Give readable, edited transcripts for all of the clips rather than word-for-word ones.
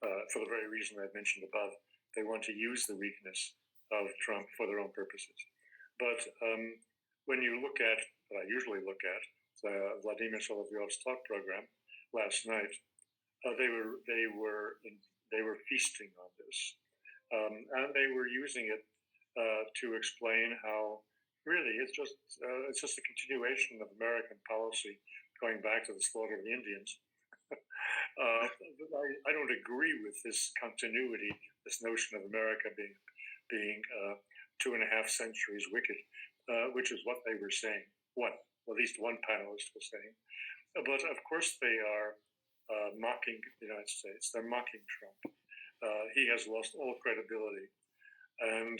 for the very reason I mentioned above. They want to use the weakness of Trump for their own purposes. But when you look at what I usually look at, Vladimir Solovyov's talk program last night, they were feasting on this, and they were using it to explain how really it's just a continuation of American policy going back to the slaughter of the Indians. I don't agree with this continuity, this notion of America being 2.5 centuries wicked, which is what they were saying. At least one panelist was saying. But of course they are mocking the United States. They're mocking Trump. He has lost all credibility. And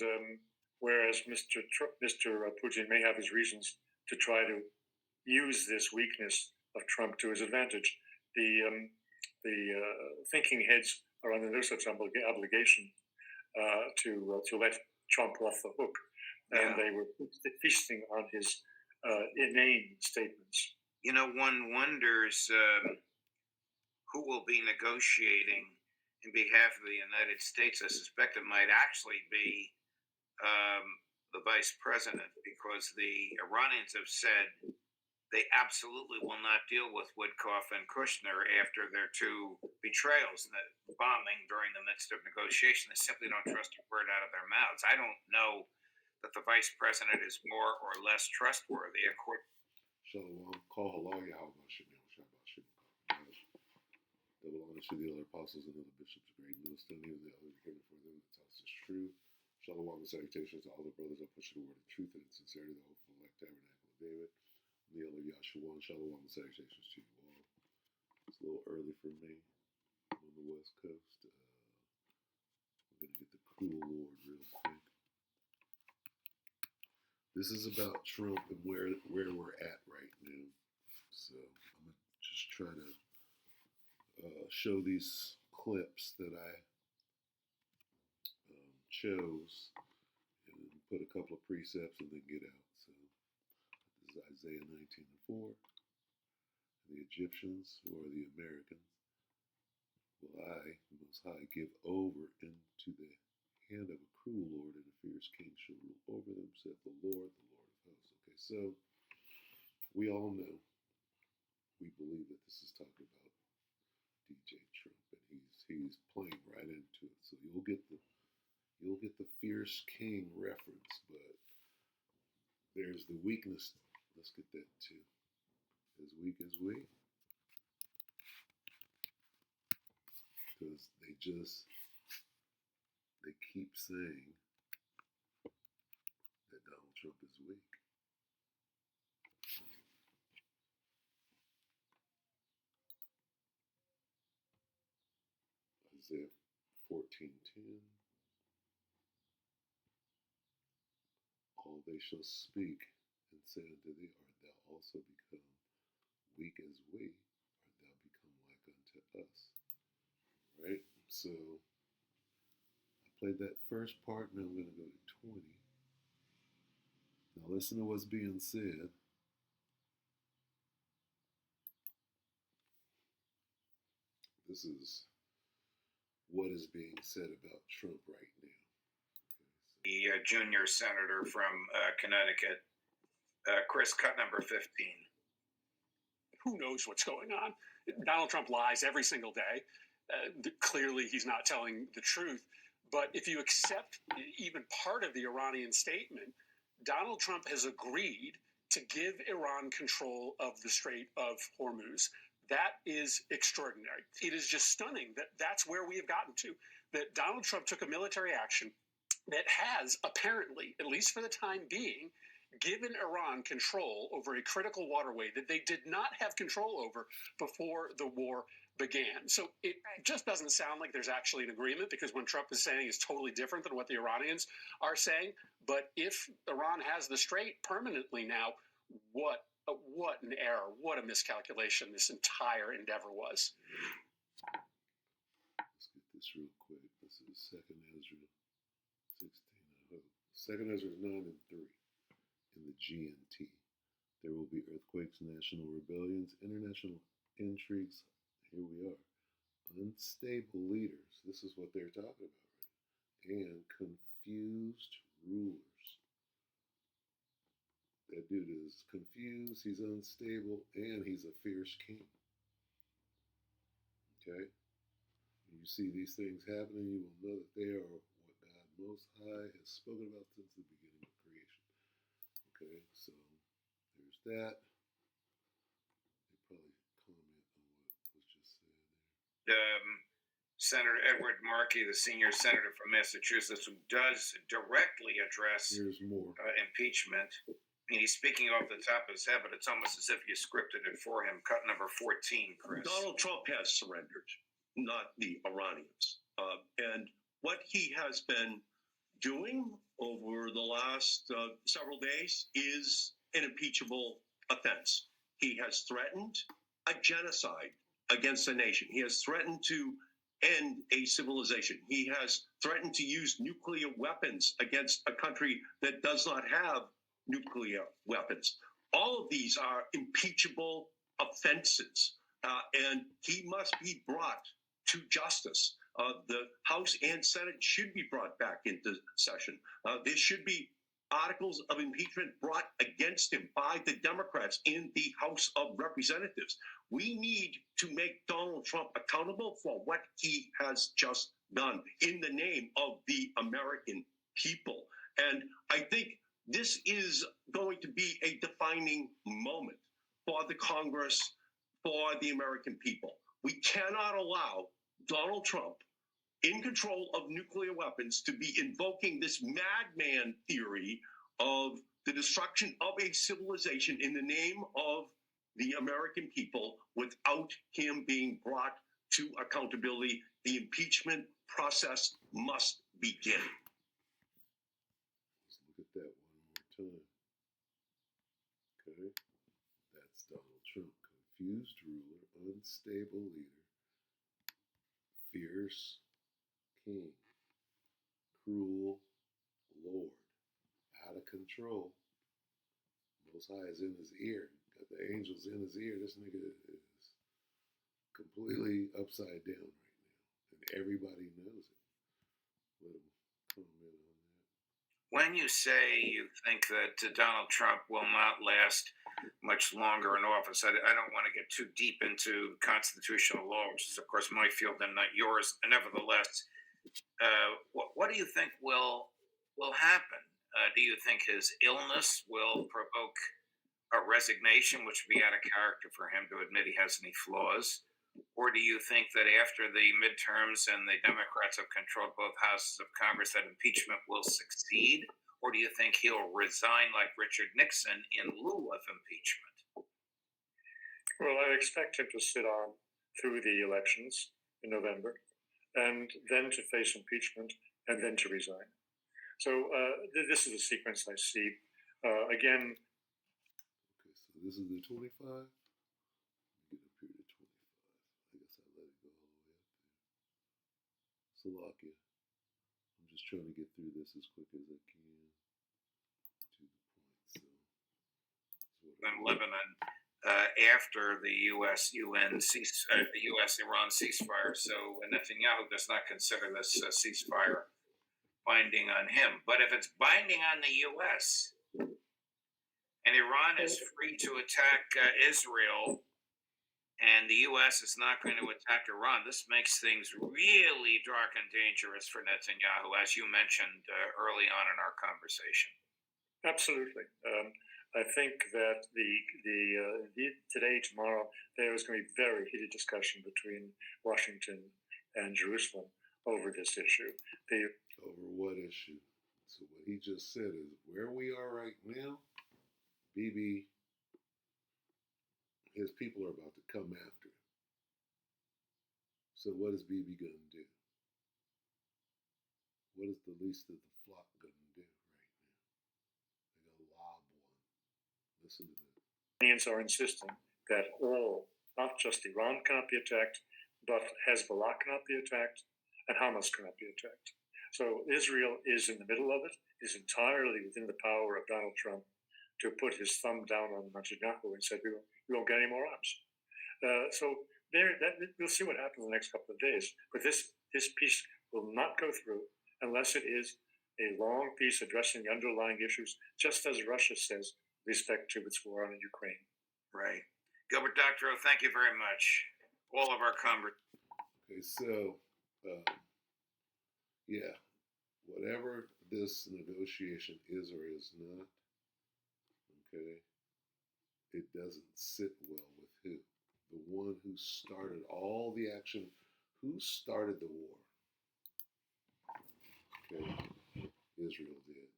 whereas Mr. Putin may have his reasons to try to use this weakness of Trump to his advantage, the thinking heads are under no such obligation to let Trump off the hook. And they were feasting on his inane statements. You know, one wonders who will be negotiating in behalf of the United States. I suspect it might actually be the vice president, because the Iranians have said they absolutely will not deal with Witkoff and Kushner after their two betrayals and the bombing during the midst of negotiation. They simply don't trust a word out of their mouths. I don't know that the vice president is more or less trustworthy. Shalom, call halal Yahweh, Shalom, Shabbat, Shalom, double honor to the other apostles and other bishops, great millstone, and the others caring for them that tells us truth. Shalom and salutations to all the brothers that push the word of truth and sincerity, the hopeful elect tabernacle of David. The other Yahshua, Shalom and salutations to you all. It's a little early for me. I'm on the West Coast. I'm going to get the cruel Lord real quick. This is about Trump and where we're at right now. So I'm going to just try to show these clips that I chose and put a couple of precepts and then get out. So this is Isaiah 19:4. The Egyptians, or the Americans, will I, the Most High, give over into the hand of a cruel Lord, and a fierce king shall rule over them, saith the Lord of hosts. Okay, so we all know, we believe that this is talking about DJ Trump, and he's playing right into it. So you'll get the fierce king reference, but there's the weakness. Let's get that too. As weak as we, because they keep saying that Donald Trump is weak. Isaiah 14:10. All they shall speak and say unto thee, art thou also become weak as we, art thou become like unto us. Right? So I played that first part, and I'm going to go to 20. Now listen to what's being said. This is what is being said about Trump right now. The junior senator from Connecticut, Chris, cut number 15. Who knows what's going on? Donald Trump lies every single day. Clearly, he's not telling the truth. But if you accept even part of the Iranian statement, Donald Trump has agreed to give Iran control of the Strait of Hormuz. That is extraordinary. It is just stunning that that's where we have gotten to, that Donald Trump took a military action that has apparently, at least for the time being, given Iran control over a critical waterway that they did not have control over before the war began. So it just doesn't sound like there's actually an agreement, because what Trump is saying is totally different than what the Iranians are saying. But if Iran has the strait permanently now, what an error, what a miscalculation this entire endeavor was. Let's get this real quick. This is 2nd Ezra 16. I hope. 2nd Ezra 9:3. In the GNT, there will be earthquakes, national rebellions, international intrigues. Here we are. unstable leaders. This is what they're talking about, right? And confused rulers. That dude is confused, he's unstable, and he's a fierce king. Okay? When you see these things happening, you will know that they are what God Most High has spoken about since the beginning of creation. Okay, so there's that. They probably comment on what was just said there. Senator Edward Markey, the senior senator from Massachusetts, who does directly address Here's more. impeachment. I mean, he's speaking off the top of his head, but it's almost as if you scripted it for him. Cut number 14, Chris. Donald Trump has surrendered, not the Iranians. And what he has been doing over the last several days is an impeachable offense. He has threatened a genocide against a nation. He has threatened to end a civilization. He has threatened to use nuclear weapons against a country that does not have nuclear weapons. All of these are impeachable offenses, and he must be brought to justice. The House and Senate should be brought back into session. There should be articles of impeachment brought against him by the Democrats in the House of Representatives. We need to make Donald Trump accountable for what he has just done in the name of the American people. And I think this is going to be a defining moment for the Congress, for the American people. We cannot allow Donald Trump, in control of nuclear weapons, to be invoking this madman theory of the destruction of a civilization in the name of the American people without him being brought to accountability. The impeachment process must begin. Let's look at that one more time. Okay? That's Donald Trump. Confused ruler, unstable leader, fierce king, cruel lord, out of control. Most High is in his ear. Got the angels in his ear. This nigga is completely upside down right now. And everybody knows it. Let him comment on that. When you say you think that Donald Trump will not last much longer in office, I don't want to get too deep into constitutional law, which is, of course, my field and not yours. Nevertheless, what do you think will happen? Do you think his illness will provoke a resignation, which would be out of character for him to admit he has any flaws? Or do you think that after the midterms and the Democrats have controlled both houses of Congress, that impeachment will succeed? Or do you think he'll resign like Richard Nixon in lieu of impeachment? Well, I expect him to sit on through the elections in November, and then to face impeachment, and then to resign. So this is the sequence I see. Again, Okay, so this is the 25. Get up here to 25. I guess I let it go all the way up there. Salakia. I'm just trying to get through this as quick as I can to the point. So, In Lebanon, after the U.S.-Iran ceasefire, so Netanyahu does not consider this ceasefire binding on him. But if it's binding on the U.S. and Iran is free to attack Israel, and the U.S. is not going to attack Iran, this makes things really dark and dangerous for Netanyahu, as you mentioned early on in our conversation. absolutely. I think that today, tomorrow, there is going to be very heated discussion between Washington and Jerusalem over this issue. over what issue? So what he just said is where we are right now, Bibi, his people are about to come after him. So what is Bibi going to do? What is the least of the flock going to do right now? They're going to lob one. Listen to this. Iranians are insisting that not just Iran cannot be attacked, but Hezbollah cannot be attacked, and Hamas cannot be attacked. So Israel is in the middle of it, is entirely within the power of Donald Trump to put his thumb down on Netanyahu and said, we won't get any more arms. So we'll see what happens in the next couple of days. But this piece will not go through unless it is a long piece addressing the underlying issues, just as Russia says with respect to its war on Ukraine. Right. Gilbert Doctorow, thank you very much. All of our Okay, so yeah, whatever this negotiation is or is not, okay, it doesn't sit well with who? The one who started all the action. Who started the war? Okay, Israel did.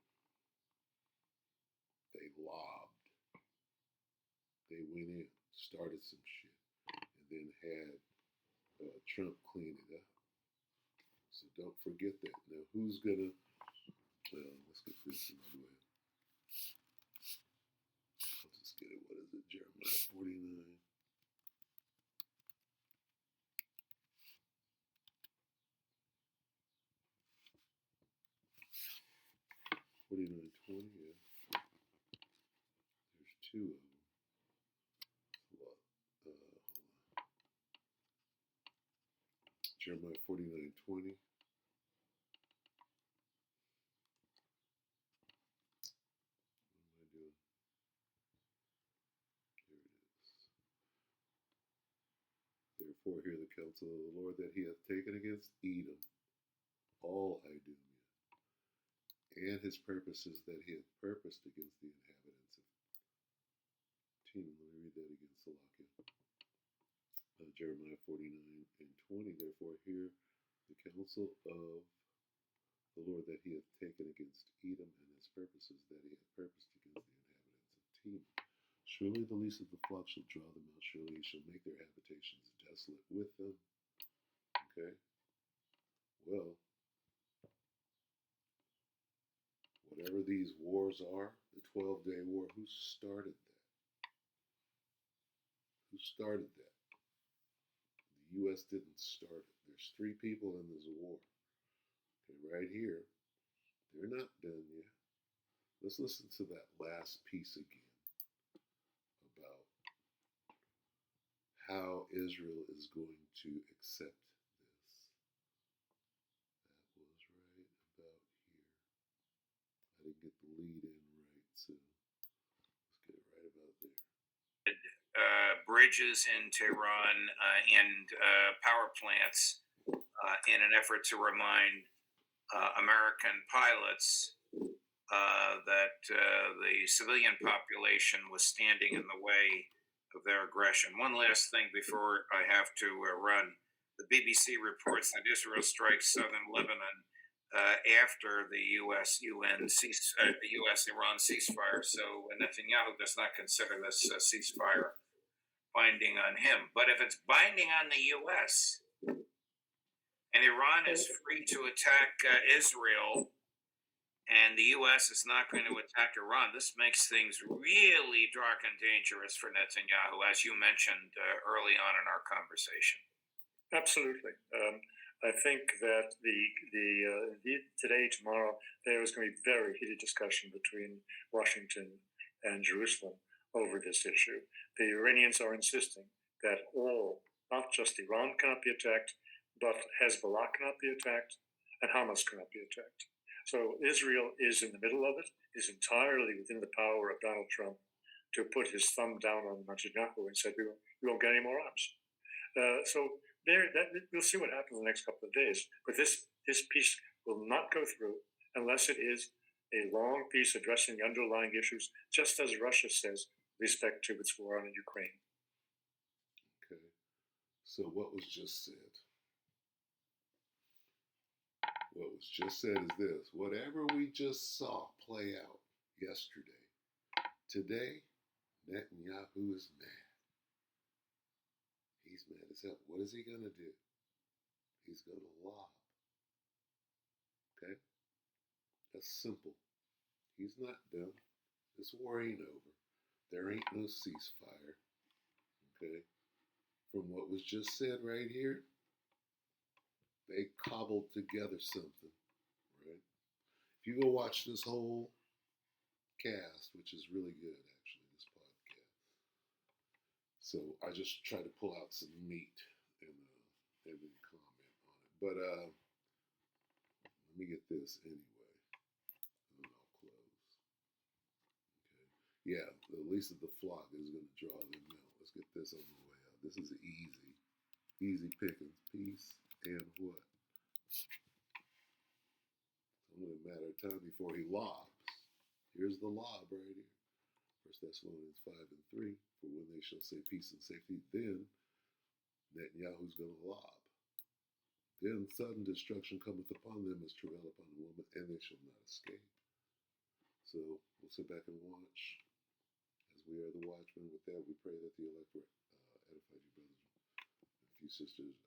They lobbed. They went in, started some shit, and then had Trump clean it up. So don't forget that. Now, who's gonna? Let's get this in the way. I'll just get it. What is it? Jeremiah 49. Yeah. There's two of them. What? Hold on. Jeremiah 49:20. What am I doing? There it is. Therefore, hear the counsel of the Lord that he hath taken against Edom, all Idumea, and his purposes that he hath purposed against the inhabitants of Teman. Let me read that again, Salakia. Jeremiah 49:20. Therefore, hear the counsel of the Lord that he hath taken against Edom, and his purposes that he hath purposed against the inhabitants of Teman. Surely the least of the flock shall draw them out. Surely he shall make their habitations desolate with them. Okay? Well, whatever these wars are, the 12-day war, who started that? Who started that? The U.S. didn't start it. There's three people in this war. Okay, right here. They're not done yet. Let's listen to that last piece again about how Israel is going to accept this. That was right about here. I didn't get the lead in right, so let's get it right about there. bridges in Tehran and power plants in an effort to remind American pilots that the civilian population was standing in the way of their aggression. One last thing before I have to run. The BBC reports that Israel strikes southern Lebanon after the U.S.-Iran ceasefire. So Netanyahu does not consider this ceasefire binding on him. But if it's binding on the U.S. and Iran is free to attack Israel, and the U.S. is not going to attack Iran, this makes things really dark and dangerous for Netanyahu, as you mentioned early on in our conversation. Absolutely. I think that today, tomorrow, there is going to be very heated discussion between Washington and Jerusalem over this issue. The Iranians are insisting that not just Iran cannot be attacked, but Hezbollah cannot be attacked, and Hamas cannot be attacked. So Israel is in the middle of it, is entirely within the power of Donald Trump to put his thumb down on Netanyahu and say, we won't get any more arms. We'll see what happens in the next couple of days. But this piece will not go through unless it is a long piece addressing the underlying issues, just as Russia says with respect to its war on Ukraine. Okay. So what was just said? What was just said is this. Whatever we just saw play out yesterday, today, Netanyahu is mad. He's mad as hell. What is he going to do? He's going to lob. Okay? That's simple. He's not done. This war ain't over. There ain't no ceasefire. Okay? From what was just said right here, they cobbled together something, right? If you go watch this whole cast, which is really good, actually, this podcast, So I just try to pull out some meat and then comment on it. But let me get this anyway, and then I'll close. Okay. Yeah, the least of the flock is going to draw them out. Let's get this on the way out. This is easy pickings. Peace and what? It's only a matter of time before he lobs. Here's the lob right here. 1 Thessalonians 5:3. For when they shall say peace and safety, then Netanyahu's going to lob. Then sudden destruction cometh upon them as travail upon a woman, and they shall not escape. So we'll sit back and watch as we are the watchmen. With that, we pray that the elect will edify you, brothers and a few sisters.